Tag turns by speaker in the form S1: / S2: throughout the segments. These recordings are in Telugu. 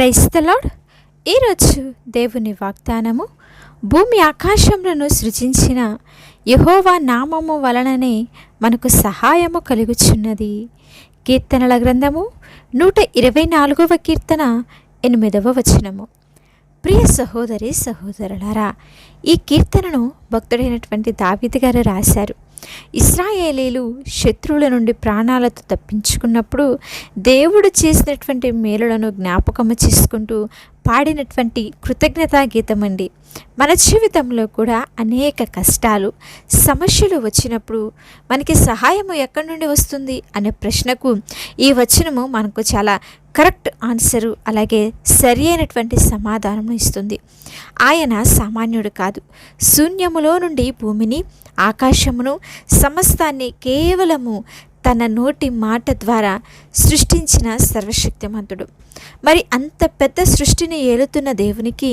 S1: Praise the lord. ఈరోజు దేవుని వాగ్దానము, భూమి ఆకాశములను సృజించిన యెహోవా నామము వలననే మనకు సహాయము కలుగుచున్నది. కీర్తనల గ్రంథము 124వ కీర్తన 8వ వచనము. ప్రియ సహోదరి సహోదరులారా, ఈ కీర్తనను భక్తుడైనటువంటి దావీదు గారు రాశారు. ఇశ్రాయేలీలు శత్రువుల నుండి ప్రాణాలతో తప్పించుకున్నప్పుడు దేవుడు చేసినటువంటి మేలులను జ్ఞాపకము చేసుకుంటూ పాడినటువంటి కృతజ్ఞతా గీతం అండి. మన జీవితంలో కూడా అనేక కష్టాలు, సమస్యలు వచ్చినప్పుడు మనకి సహాయము ఎక్కడి నుండి వస్తుంది అనే ప్రశ్నకు ఈ వచనము మనకు చాలా కరెక్ట్ ఆన్సరు, అలాగే సరి అయినటువంటి సమాధానం ఇస్తుంది. ఆయన సామాన్యుడు కాదు. శూన్యములో నుండి భూమిని, ఆకాశమును, సమస్తాన్ని కేవలము తన నోటి మాట ద్వారా సృష్టించిన సర్వశక్తిమంతుడు. మరి అంత పెద్ద సృష్టిని ఏలుతున్న దేవునికి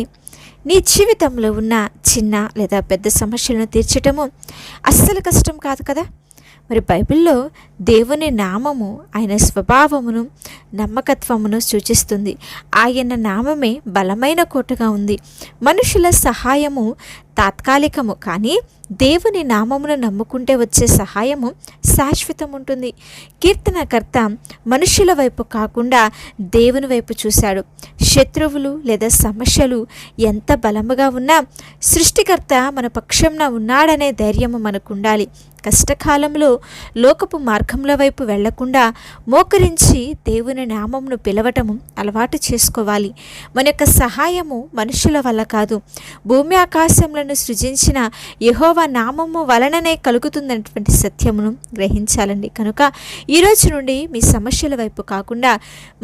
S1: నీ జీవితంలో ఉన్న చిన్న లేదా పెద్ద సమస్యలను తీర్చటము అస్సలు కష్టం కాదు కదా. మరి బైబిల్లో దేవుని నామము ఆయన స్వభావమును, నమ్మకత్వమును సూచిస్తుంది. ఆయన నామమే బలమైన కోటగా ఉంది. మనుషుల సహాయము తాత్కాలికము, కానీ దేవుని నామమును నమ్ముకుంటే వచ్చే సహాయము శాశ్వతం ఉంటుంది. కీర్తనకర్త మనుషుల వైపు కాకుండా దేవుని వైపు చూశాడు. శత్రువులు లేదా సమస్యలు ఎంత బలముగా ఉన్నా సృష్టికర్త మన పక్షంన ఉన్నాడనే ధైర్యము మనకు ఉండాలి. కష్టకాలంలో లోకపు మార్గముల వైపు వెళ్లకుండా మోకరించి దేవుని నామమును పిలవటము అలవాటు చేసుకోవాలి. మన యొక్క సహాయము మనుషుల వల్ల కాదు, భూమి ఆకాశములను సృజించిన యెహోవా నామము వలననే కలుగుతున్నటువంటి సత్యమును గ్రహించాలండి. కనుక ఈరోజు నుండి మీ సమస్యల వైపు కాకుండా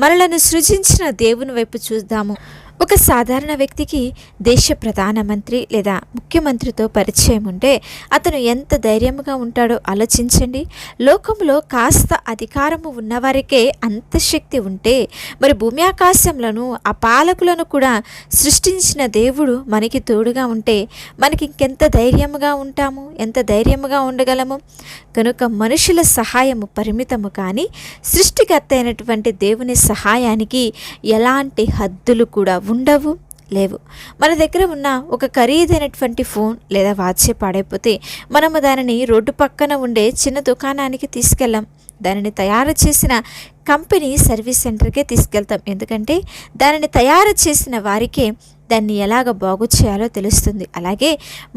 S1: మనలను సృజించిన దేవుని వైపు చూద్దాము. ఒక సాధారణ వ్యక్తికి దేశ ప్రధానమంత్రి లేదా ముఖ్యమంత్రితో పరిచయం ఉంటే అతను ఎంత ధైర్యంగా ఉంటాడో ఆలోచించండి. లోకంలో కాస్త అధికారము ఉన్నవారికే అంత శక్తి ఉంటే మరి భూమి ఆకాశంలను, ఆ పాలకులను కూడా సృష్టించిన దేవుడు మనకి తోడుగా ఉంటే మనకి ఇంకెంత ధైర్యముగా ఉంటాము, ఎంత ధైర్యముగా ఉండగలము. కనుక మనుషుల సహాయము పరిమితము, కానీ సృష్టికర్త అయినటువంటి దేవుని సహాయానికి ఎలాంటి హద్దులు కూడా ఉండవు, లేవు. మన దగ్గర ఉన్న ఒక ఖరీదైనటువంటి ఫోన్ లేదా వాచ్ పాడైపోతే మనము దానిని రోడ్డు పక్కన ఉండే చిన్న దుకాణానికి తీసుకెళ్ళాం. దానిని తయారు చేసిన కంపెనీ సర్వీస్ సెంటర్కే తీసుకెళ్తాం. ఎందుకంటే దానిని తయారు చేసిన వారికే దాన్ని ఎలాగ బాగు చేయాలో తెలుస్తుంది. అలాగే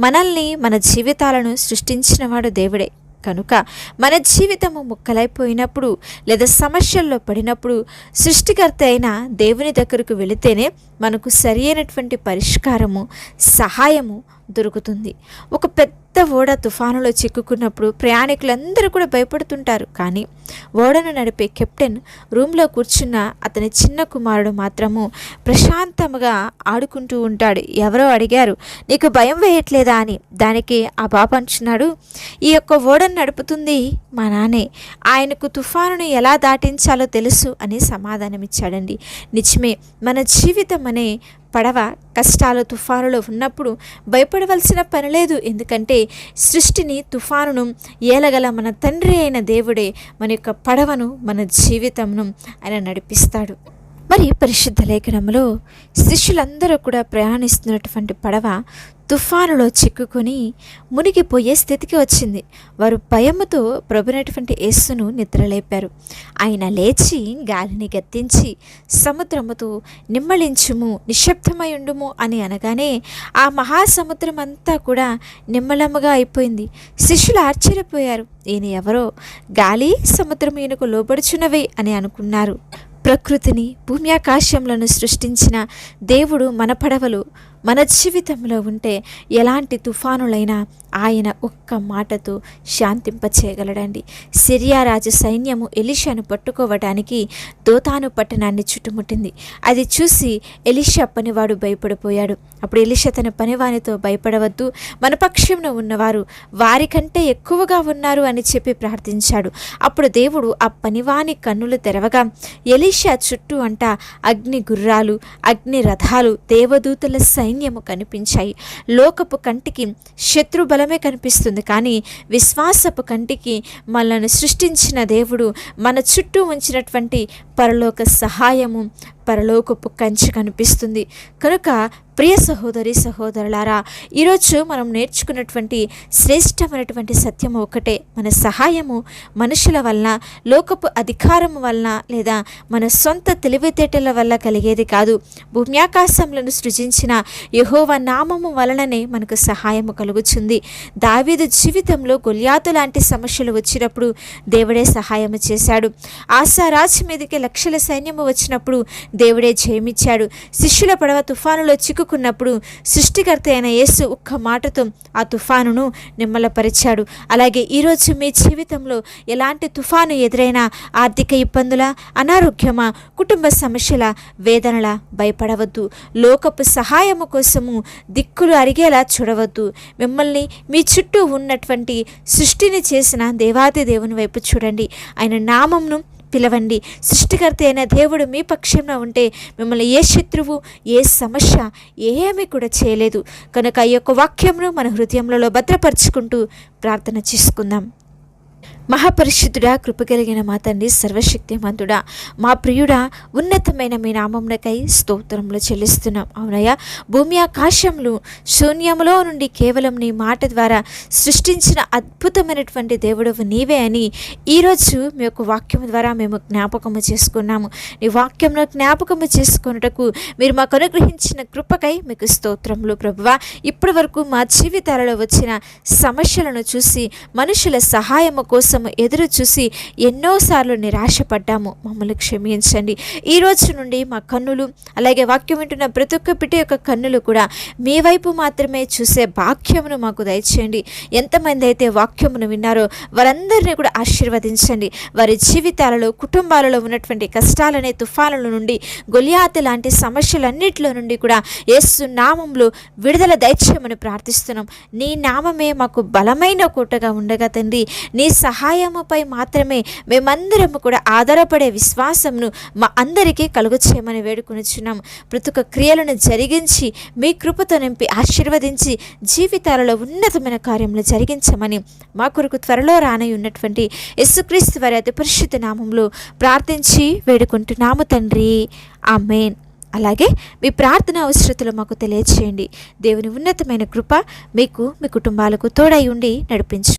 S1: మనల్ని, మన జీవితాలను సృష్టించినవాడు దేవుడే. కనుక మన జీవితము ముక్కలైపోయినప్పుడు లేదా సమస్యల్లో పడినప్పుడు సృష్టికర్త అయిన దేవుని దగ్గరకు వెళితేనే మనకు సరి అయినటువంటి పరిష్కారము, సహాయము దొరుకుతుంది. ఒక పెద్ద ఓడ తుఫానులో చిక్కుకున్నప్పుడు ప్రయాణికులందరూ కూడా భయపడుతుంటారు, కానీ ఓడను నడిపే కెప్టెన్ రూమ్లో కూర్చున్న అతని చిన్న కుమారుడు మాత్రము ప్రశాంతంగా ఆడుకుంటూ ఉంటాడు. ఎవరో అడిగారు, నీకు భయం వేయట్లేదా అని. దానికి ఆ బాబు అంటున్నాడు, ఈ యొక్క ఓడను నడుపుతుంది మా నాన్నే, ఆయనకు తుఫానును ఎలా దాటించాలో తెలుసు అని సమాధానమిచ్చాడండి. నిజమే, మన జీవితం అనే పడవ కష్టాలు, తుఫానులో ఉన్నప్పుడు భయపడవలసిన పని లేదు. ఎందుకంటే సృష్టిని, తుఫానును ఏలగల మన తండ్రి అయిన దేవుడే మన యొక్క పడవను, మన జీవితంను ఆయన నడిపిస్తాడు. మరి పరిశుద్ధ లేఖనంలో శిష్యులందరూ కూడా ప్రయాణిస్తున్నటువంటి పడవ తుఫానులో చిక్కుకొని మునిగిపోయే స్థితికి వచ్చింది. వారు భయముతో ప్రభునటువంటి యేసును నిద్రలేపారు. ఆయన లేచి గాలిని గద్దించి సముద్రముతో నిమ్మళించుము, నిశ్శబ్దమై ఉండుము అని అనగానే ఆ మహాసముద్రం అంతా కూడా నిమ్మలముగా అయిపోయింది. శిష్యులు ఆశ్చర్యపోయారు. ఈయన ఎవరో, గాలి సముద్రం ఈయనకు లోబడుచున్నవే అని అనుకున్నారు. ప్రకృతిని, భూమి ఆకాశములను సృష్టించిన దేవుడు మన పడవలు, మన జీవితంలో ఉంటే ఎలాంటి తుఫానులైనా ఆయన ఒక్క మాటతో శాంతింపచేయగలడండి. సిరియా రాజు సైన్యము ఎలీషాను పట్టుకోవడానికి దోతాను పట్టణాన్ని చుట్టుముట్టింది. అది చూసి ఎలీషా పనివాడు భయపడిపోయాడు. అప్పుడు ఎలీషా తన పనివానితో, భయపడవద్దు, మన పక్షంలో ఉన్నవారు వారికంటే ఎక్కువగా ఉన్నారు అని చెప్పి ప్రార్థించాడు. అప్పుడు దేవుడు ఆ పనివాని కన్నులు తెరవగా ఎలీషా చుట్టూ అంట అగ్ని గుర్రాలు, అగ్ని రథాలు, దేవదూతల సైన్యము కనిపించాయి. లోకపు కంటికి శత్రు బలమే కనిపిస్తుంది, కానీ విశ్వాసపు కంటికి మనల్ని సృష్టించిన దేవుడు, మన చుట్టూ ఉంచినటువంటి పరలోక సహాయము, పరలోకపు కంచె కనిపిస్తుంది. కనుక ప్రియ సహోదరి సహోదరులారా, ఈరోజు మనం నేర్చుకున్నటువంటి శ్రేష్టమైనటువంటి సత్యము ఒకటే, మన సహాయము మనుషుల వల్ల, లోకపు అధికారము వలన లేదా మన సొంత తెలివితేటల వల్ల కలిగేది కాదు. భూమ్యాకాశములను సృజించిన యెహోవా నామము వలననే మనకు సహాయము కలుగుతుంది. దావీదు జీవితంలో గొల్యాతు లాంటి సమస్యలు వచ్చినప్పుడు దేవుడే సహాయము చేశాడు. ఆసా రాజు మీదకి లక్షల సైన్యము వచ్చినప్పుడు దేవుడే జయమిచ్చాడు. శిష్యుల పడవ తుఫానులో చిక్కుకున్నప్పుడు సృష్టికర్త అయిన యేసు ఒక్క మాటతో ఆ తుఫానును నిమ్మలపరిచాడు. అలాగే ఈరోజు మీ జీవితంలో ఎలాంటి తుఫాను ఎదురైనా, ఆర్థిక ఇబ్బందుల, అనారోగ్యమా, కుటుంబ సమస్యల, వేదనల భయపడవద్దు. లోకపు సహాయము కోసము దిక్కులు అరిగేలా చూడవద్దు. మిమ్మల్ని మీ చుట్టూ ఉన్నటువంటి సృష్టిని చేసిన దేవాది దేవుని వైపు చూడండి. ఆయన నామమును పిలవండి. సృష్టికర్త అయిన దేవుడు మీ పక్షంలో ఉంటే మిమ్మల్ని ఏ శత్రువు, ఏ సమస్య ఏమీ కూడా చేయలేదు. కనుక ఈ యొక్క వాక్యమును మన హృదయంలో భద్రపరుచుకుంటూ ప్రార్థన చేసుకుందాం. మహాపరిశుద్ధుడా, కృపగలిగిన మా తండ్రి, సర్వశక్తిమంతుడా, మా ప్రియుడా, ఉన్నతమైన మీ నామమునకై స్తోత్రములు చెల్లిస్తున్నాం. అవునయ్యా, భూమి ఆకాశములు శూన్యములో నుండి కేవలం నీ మాట ద్వారా సృష్టించిన అద్భుతమైనటువంటి దేవుడవు నీవే అని ఈరోజు మీ యొక్క వాక్యం ద్వారా మేము జ్ఞాపకము చేసుకున్నాము. నీ వాక్యంలో జ్ఞాపకము చేసుకున్నటకు మీరు మాకు అనుగ్రహించిన కృపకై మీకు స్తోత్రములు ప్రభువా. ఇప్పటి వరకు మా జీవితాలలో వచ్చిన సమస్యలను చూసి, మనుషుల సహాయము కోసం ఎదురు చూసి ఎన్నోసార్లు నిరాశపడ్డాము. మమ్మల్ని క్షమించండి. ఈ రోజు నుండి మా కన్నులు, అలాగే వాక్యం వింటున్న ప్రతి ఒక్క బిడ్డ యొక్క కన్నులు కూడా మీ వైపు మాత్రమే చూసే భాగ్యమును మాకు దయచేయండి. ఎంతమంది అయితే వాక్యమును విన్నారో వారందరినీ కూడా ఆశీర్వదించండి. వారి జీవితాలలో, కుటుంబాలలో ఉన్నటువంటి కష్టాలనే తుఫానుల నుండి, గొలియాతు లాంటి సమస్యలన్నిటిలో నుండి కూడా యేసు నామములో విడుదల దయచేయమని ప్రార్థిస్తున్నాం. నీ నామమే మాకు బలమైన కోటగా ఉండగా తండ్రి, నీ సహాయముపై మాత్రమే మేమందరము కూడా ఆధారపడే విశ్వాసమును మా అందరికీ కలుగు చేయమని వేడుకొనిచున్నాం. ప్రతి ఒక్క క్రియలను జరిగించి మీ కృపతో నింపి ఆశీర్వదించి జీవితాలలో ఉన్నతమైన కార్యములు జరిగించమని మా కొరకు త్వరలో రానై ఉన్నటువంటి యేసుక్రీస్తు వారి అతి పరిశుద్ధ నామములో ప్రార్థించి వేడుకుంటున్నాము తండ్రి. ఆమేన్. అలాగే మీ ప్రార్థన అవసరతలు మాకు తెలియచేయండి. దేవుని ఉన్నతమైన కృప మీకు, మీ కుటుంబాలకు తోడై ఉండి నడిపించు.